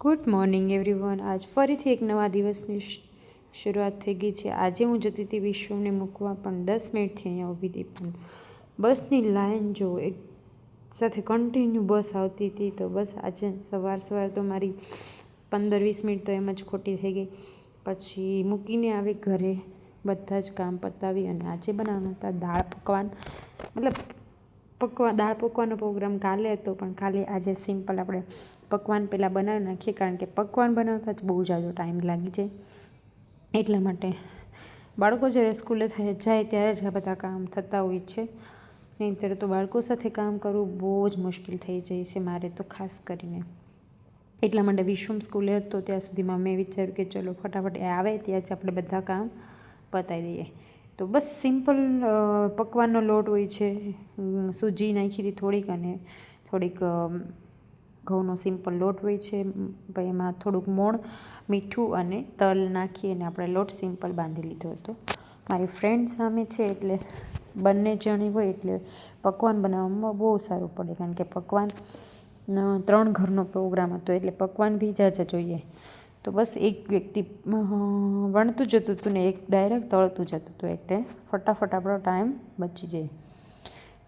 Good morning everyone. આજ ફરીથી એક નવા દિવસની શરૂઆત થઈ ગઈ છે. આજે હું જતી હતી વિશ્વને મૂકવા, પણ 10 મિનિટથી અહીંયા ઊભી હતી, પણ બસની લાઈન જો એક સાથે કન્ટિન્યુ બસ આવતી હતી. તો બસ આજે સવાર તો મારી 15-20 મિનિટ તો એમ જ ખોટી થઈ ગઈ. પછી મૂકીને આવી ઘરે, બધા જ કામ પતાવી, અને આજે બનાવવાના હતા દાળ પકવાન. દાળ પકવાનો પ્રોગ્રામ કાલે હતો, પણ કાલે આજે સિમ્પલ આપણે પકવાન પહેલાં બનાવી નાખીએ, કારણ કે પકવાન બનાવતા જ બહુ જાજો ટાઈમ લાગી જાય. એટલા માટે બાળકો જ્યારે સ્કૂલે જાય ત્યારે જ આ બધા કામ થતા હોય છે. નહીંતર તો બાળકો સાથે કામ કરવું બહુ જ મુશ્કેલ થઈ જાય છે મારે તો, ખાસ કરીને. એટલા માટે વિશ્વમ સ્કૂલે હતો ત્યાં સુધીમાં મેં વિચાર્યું કે ચલો ફટાફટ એ આવે ત્યાં જ આપણે બધા કામ પતાવી દઈએ. તો બસ સિમ્પલ પકવાનનો લોટ હોય છે. સૂજી નાખી હતી થોડીક, અને થોડીક ઘઉંનો સિમ્પલ લોટ હોય છે. પછી એમાં થોડુંક મોણ, મીઠું અને તલ નાખી અને આપણે લોટ સિમ્પલ બાંધી લીધો હતો. મારી ફ્રેન્ડ સામે છે એટલે બંને જણી હોય એટલે પકવાન બનાવવામાં બહુ સારું પડે, કારણ કે પકવાન 3 ઘરનો પ્રોગ્રામ હતો એટલે પકવાન બી ઝાઝા જોઈએ. તો બસ એક વ્યક્તિ વણતું જતું હતું ને એક ડાયરેક્ટ તળતું જતું હતું, એટલે ફટાફટ આપણો ટાઈમ બચી જાય.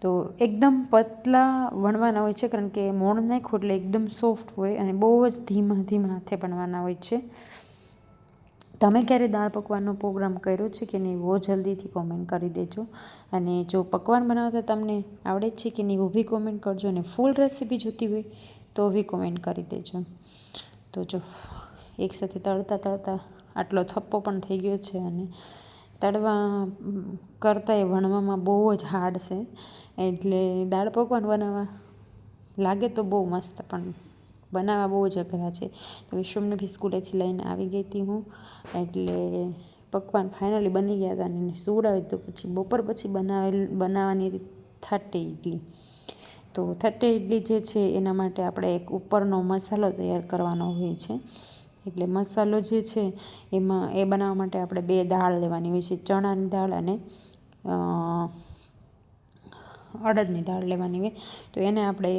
તો એકદમ પતલા વણવાના હોય છે, કારણ કે મોણ નાખ્યું એટલે એકદમ સોફ્ટ હોય, અને બહુ જ ધીમા હાથે બનવાના હોય છે. તમે ક્યારે દાળ પકવાનનો પ્રોગ્રામ કર્યો છે કે નહીં, બહુ જલ્દીથી કોમેન્ટ કરી દેજો. અને જો પકવાન બનાવતા તમને આવડે છે કે નહીં, ઊભી કોમેન્ટ કરજો. અને ફૂલ રેસીપી જોતી હોય તો બી કોમેન્ટ કરી દેજો. તો જો એકસાથે તળતા આટલો થપ્પો પણ થઈ ગયો છે, અને તળવા કરતાં એ વણવામાં બહુ જ હાર્ડ છે. એટલે દાળ પકવાન બનાવવા લાગે તો બહુ મસ્ત, પણ બનાવવા બહુ જ અઘરા છે. તો વિશ્વમને બી સ્કૂલેથી લઈને આવી ગઈ હતી હું, એટલે પકવાન ફાઇનલી બની ગયા હતા. અને એને સુવડાવી તો પછી બપોર પછી બનાવવાની હતી થર્ટી ઇડલી. તો 30 ઇડલી જે છે એના માટે આપણે એક ઉપરનો મસાલો તૈયાર કરવાનો હોય છે. એટલે મસાલો જે છે એમાં એ બનાવવા માટે આપણે 2 દાળ લેવાની હોય છે, ચણાની દાળ અને અડદની દાળ લેવાની હોય. તો એને આપણે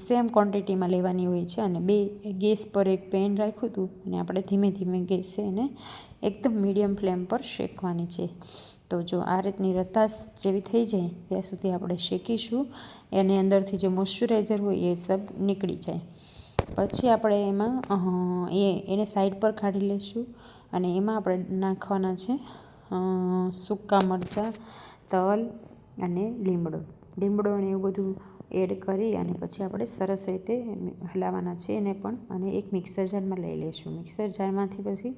સેમ ક્વોન્ટિટીમાં લેવાની હોય છે. અને ગેસ પર એક પેન રાખ્યું હતું, અને આપણે ધીમે ધીમે ગેસે એને એકદમ મીડિયમ ફ્લેમ પર શેકવાની છે. તો જો આ રીતની રતાશ જેવી થઈ જાય ત્યાં સુધી આપણે શેકીશું. એની અંદરથી જે મોઇશ્ચરાઇઝર હોય એ સબ નીકળી જાય. પછી આપણે એમાં એને સાઈડ પર કાઢી લઈશું, અને એમાં આપણે નાખવાના છે સૂકા મરચાં, તલ અને લીમડો અને એવું બધું એડ કરી, અને પછી આપણે સરસ રીતે હલાવવાના છે એને પણ. અને એક મિક્સર જારમાં લઈ લઈશું. મિક્સર જારમાંથી પછી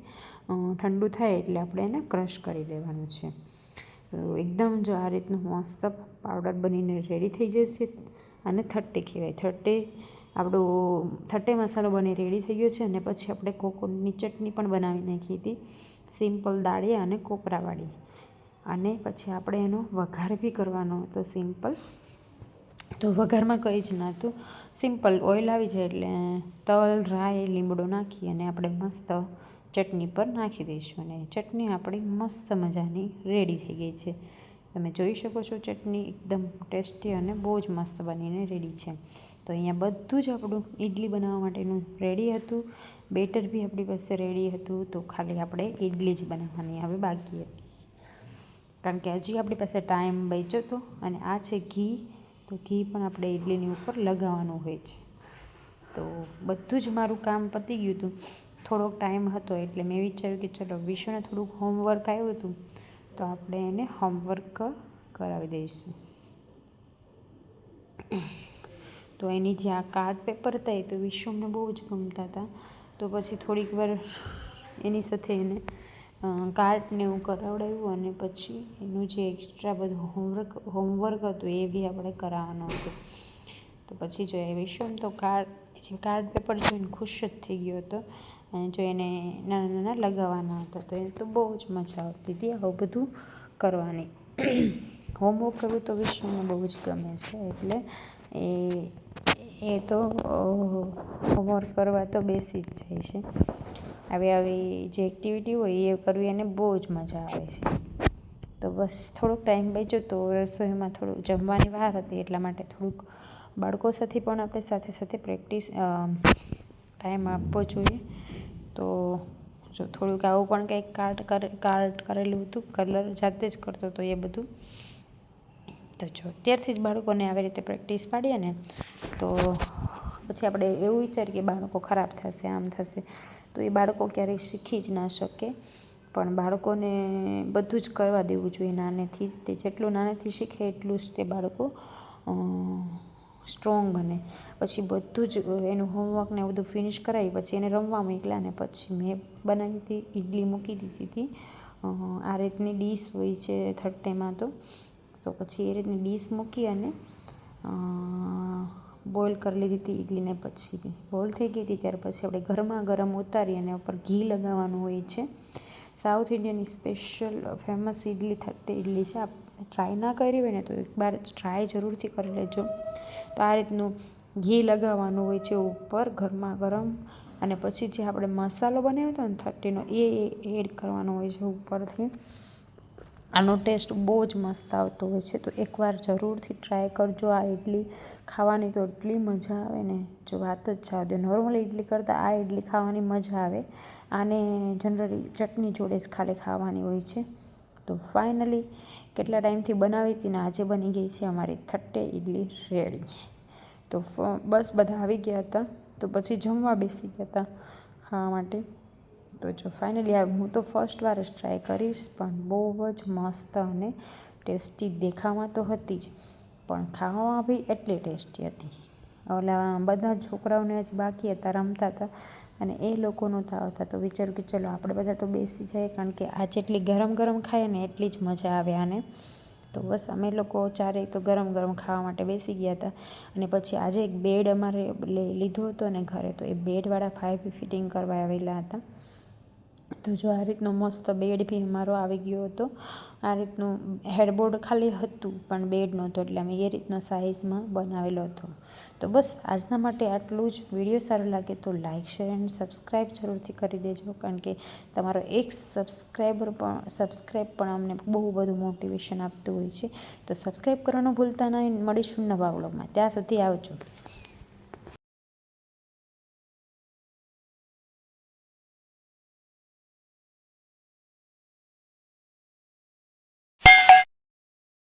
ઠંડુ થાય એટલે આપણે એને ક્રશ કરી લેવાનું છે. એકદમ જો આ રીતનું મસ્ત પાવડર બનીને રેડી થઈ જશે. અને થટ્ટે કહેવાય. આપણો થટ્ટે મસાલો બની રેડી થઈ ગયો છે. અને પછી આપણે કોકોનટની ચટણી પણ બનાવી નાખી હતી, સિમ્પલ દાળિયા અને કોપરાવાળી. અને પછી આપણે એનો વઘાર બી કરવાનો હતો સિમ્પલ. તો વઘારમાં કંઈ જ નહોતું, સિમ્પલ ઓઇલ આવી જાય એટલે તલ, રાઈ, લીમડો નાખી અને આપણે મસ્ત ચટણી પર નાખી દઈશું. અને ચટણી આપણી મસ્ત મજાની રેડી થઈ ગઈ છે. તમે જોઈ શકો છો ચટણી એકદમ ટેસ્ટી અને બહુ જ મસ્ત બનીને રેડી છે. તો અહીંયા બધું જ આપણું ઇડલી બનાવવા માટેનું રેડી હતું. બેટર બી આપણી પાસે રેડી હતું. તો ખાલી આપણે ઇડલી જ બનાવવાની હવે બાકી હતી, કારણ કે હજી આપણી પાસે ટાઈમ બચ્યો હતો. અને આ છે ઘી. તો ઘી પણ આપણે ઇડલીની ઉપર લગાવવાનું હોય છે. તો બધું જ મારું કામ પતી ગયું હતું. થોડોક ટાઈમ હતો એટલે મેં વિચાર્યું કે ચલો વિશ્વને થોડુંક હોમવર્ક આવ્યું હતું, તો આપણે એને હોમવર્ક કરાવી દઈશું. તો એની જે આ કાર્ડ પેપર હતા એ તો વિશ્વમને બહુ જ ગમતા હતા. તો પછી થોડીક વાર એની સાથે એને કાર્ડને એવું કરાવડાવ્યું, અને પછી એનું જે એક્સ્ટ્રા બધું હોમવર્ક હતું એ બી આપણે કરાવવાનું હતું. તો પછી જો એ વિશ્વમ તો કાર્ડ પેપર જોઈને ખુશ જ થઈ ગયો હતો. અને જો એને નાના લગાવવાના હતા, તો એને તો બહુ જ મજા આવતી હતી આવું બધું કરવાની. હોમવર્ક કરવું તો વિશ્વને બહુ જ ગમે છે, એટલે એ તો હોમવર્ક કરવા તો બેસી જ જાય છે. આવી જે એક્ટિવિટી હોય એ કરવી એને બહુ જ મજા આવે છે. તો બસ થોડોક ટાઈમ બચ્યો તો રસોઈમાં થોડું જમવાની વાર હતી, એટલા માટે થોડુંક બાળકો સાથે પણ આપણે સાથે પ્રેક્ટિસ ટાઈમ આપવો જોઈએ. તો જો થોડુંક આવું પણ કંઈક કાર્ટ કરેલું હતું, કલર જાતે જ કરતો હતો એ બધું. તો જો અત્યારથી જ બાળકોને આવી રીતે પ્રેક્ટિસ પાડીએ ને તો પછી આપણે એવું વિચારીએ કે બાળકો ખરાબ થશે, આમ થશે, તો એ બાળકો ક્યારેય શીખી જ ના શકે. પણ બાળકોને બધું જ કરવા દેવું જોઈએ નાનેથી જ. તે જેટલું નાનેથી શીખે એટલું જ તે બાળકો સ્ટ્રોંગ બને. પછી બધું જ એનું હોમવર્ક ને બધું ફિનિશ કરાવી પછી એને રમવા મોકલ્યા ને પછી મેં બનાવી હતી ઇડલી મૂકી દીધી હતી. આ રીતની ડીશ હોય છે થટ્ટેમાં. તો પછી એ રીતની ડીશ મૂકી અને બોઇલ કરી લીધી હતી ઇડલીને. પછી બોઇલ થઈ ગઈ હતી ત્યાર પછી આપણે ગરમા ગરમ ઉતારી અને ઉપર ઘી લગાવવાનું હોય છે. સાઉથ ઇન્ડિયનની સ્પેશિયલ ફેમસ ઇડલી થટ્ટે ઇડલી છે. આપ ટ્રાય ના કરી હોય ને તો એકવાર ટ્રાય જરૂરથી કરી લેજો. તો આ રીતનું ઘી લગાવવાનું હોય છે ઉપર ગરમા ગરમ, અને પછી જે આપણે મસાલો બનાવ્યો હતો ને થટ્ટીનો એ એડ કરવાનો હોય છે ઉપરથી. આનો ટેસ્ટ બહુ જ મસ્ત આવતો હોય છે. તો એકવાર જરૂરથી ટ્રાય કરજો. આ ઇડલી ખાવાની તો એટલી મજા આવે ને, જો વાત જ જવા દો. નોર્મલ ઇડલી કરતાં આ ઇડલી ખાવાની મજા આવે. આને જનરલી ચટણી જોડે જ ખાલી ખાવાની હોય છે. તો ફાઇનલી કેટલા ટાઈમથી બનાવી હતી ને આજે બની ગઈ છે અમારી થટ્ટે ઇડલી રેડી. તો બસ બધા આવી ગયા હતા તો પછી જમવા બેસી ગયા હતા ખાવા માટે. તો જો ફાઇનલી હું તો ફર્સ્ટ વાર જ ટ્રાય કરીશ, પણ બહુ જ મસ્ત અને ટેસ્ટી દેખાવામાં તો હતી જ, પણ ખાવામાં બી એટલી ટેસ્ટી હતી. ઓલા બધા છોકરાઓને હજી બાકી હતા, રમતા હતા, અને એ લોકો નહોતા આવતા. તો વિચાર્યું કે ચલો આપણે બધા તો બેસી જાય, કારણ કે આ જેટલી ગરમ ગરમ ખાઈએ ને એટલી જ મજા આવે આને. તો બસ અમે લોકો ચારેય તો ગરમ ગરમ ખાવા માટે બેસી ગયા હતા. અને પછી આજે એક બેડ અમારે લીધો હતો ને ઘરે, તો એ બેડવાળા ભાઈ બી ફિટિંગ કરવા આવેલા હતા. તો જો આ રીતનો મસ્ત બેડ બી અમારો આવી ગયો હતો. આ રીતનું હેડબોર્ડ ખાલી હતું પણ બેડ નહોતો, એટલે અમે એ રીતનો સાઇઝમાં બનાવેલો હતો. તો બસ આજના માટે આટલું જ. વિડીયો સારો લાગે તો લાઇક, શેર એન્ડ સબસ્ક્રાઈબ જરૂરથી કરી દેજો, કારણ કે તમારો એક સબસ્ક્રાઈબ પણ અમને બહુ બધું મોટિવેશન આપતું હોય છે. તો સબસ્ક્રાઈબ કરવાનું ભૂલતા નહીં. મળીશું નવા વ્લોગમાં. ત્યાં સુધી આવજો.